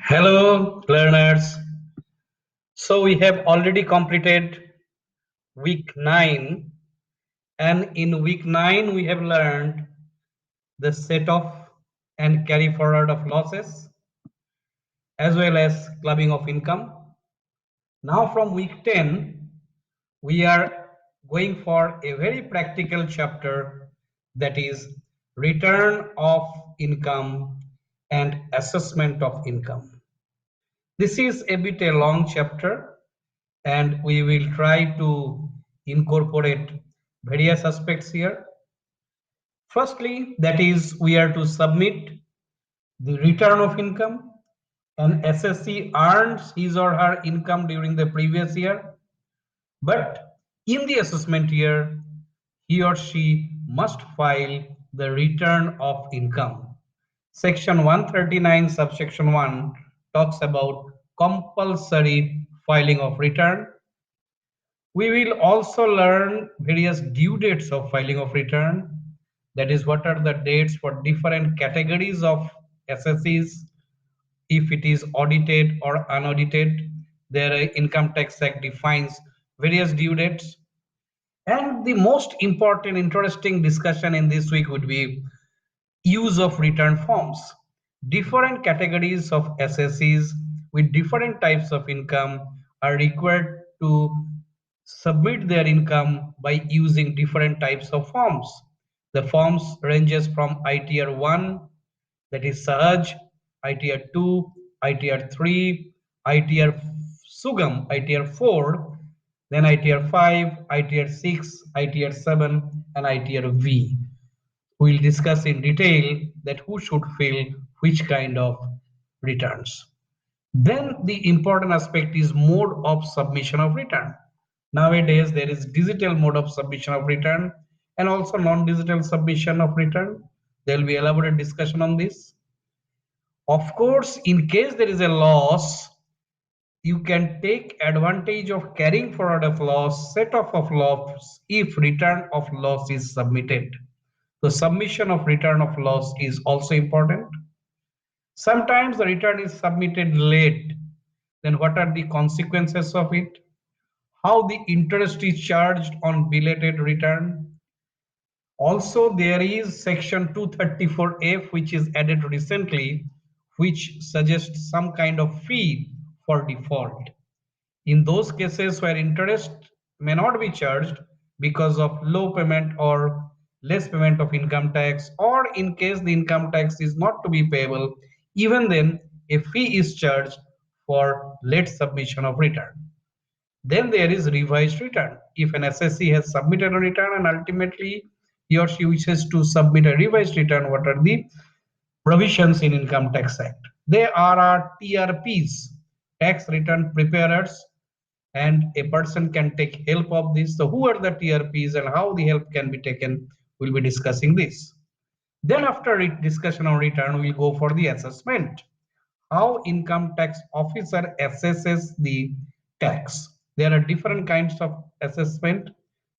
Hello, learners. So we have already completed week 9, and in week 9 we have learned the set off and carry forward of losses as well as clubbing of income. Now from week 10 we are going for a very practical chapter, that is return of income and assessment of income. This is a bit a long chapter, and we will try to incorporate various aspects here. Firstly, that is, we are to submit the return of income. An SSC earns his or her income during the previous year, but in the assessment year, he or she must file the return of income. Section 139, subsection 1 talks about compulsory filing of return. We will also learn various due dates of filing of return. That is, what are the dates for different categories of SSEs, if it is audited or unaudited. Their Income Tax Act defines various due dates. And the most important interesting discussion in this week would be use of return forms. Different categories of SSEs with different types of income are required to submit their income by using different types of forms. The forms ranges from ITR 1, that is Sahaj, ITR 2, ITR 3, ITR Sugam, ITR 4, then ITR 5, ITR 6, ITR 7, and ITR V. We'll discuss in detail that who should fill which kind of returns. Then the important aspect is mode of submission of return. Nowadays, there is digital mode of submission of return and also non-digital submission of return. There will be elaborate discussion on this. Of course, in case there is a loss, you can take advantage of carrying forward of loss, set off of loss if return of loss is submitted. The submission of return of loss is also important. Sometimes the return is submitted late. Then what are the consequences of it? How the interest is charged on belated return. Also, there is section 234F which is added recently, which suggests some kind of fee for default. In those cases where interest may not be charged because of low payment or less payment of income tax, or in case the income tax is not to be payable, even then a fee is charged for late submission of return. Then there is revised return. If an SSC has submitted a return and ultimately he or she wishes to submit a revised return, what are the provisions in Income Tax Act? There are TRPs, tax return preparers, and a person can take help of this. So who are the TRPs and how the help can be taken? We'll be discussing this. Then after discussion on return, we'll go for the assessment. How income tax officer assesses the tax. There are different kinds of assessment.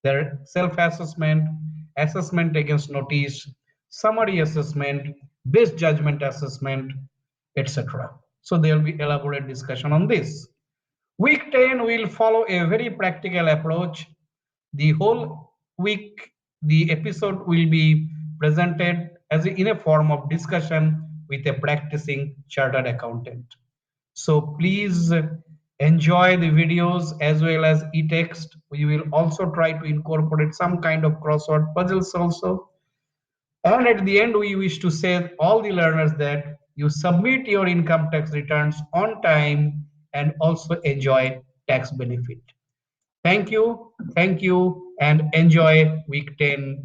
There are self-assessment, assessment against notice, summary assessment, base judgment assessment, etc. So there will be elaborate discussion on this. Week 10 will follow a very practical approach. The whole week, the episode will be presented as in a form of discussion with a practicing chartered accountant. So please enjoy the videos as well as e-text. We will also try to incorporate some kind of crossword puzzles also. And at the end, we wish to say all the learners that you submit your income tax returns on time and also enjoy tax benefit. Thank you, and enjoy week 10,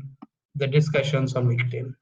the discussions on week 10.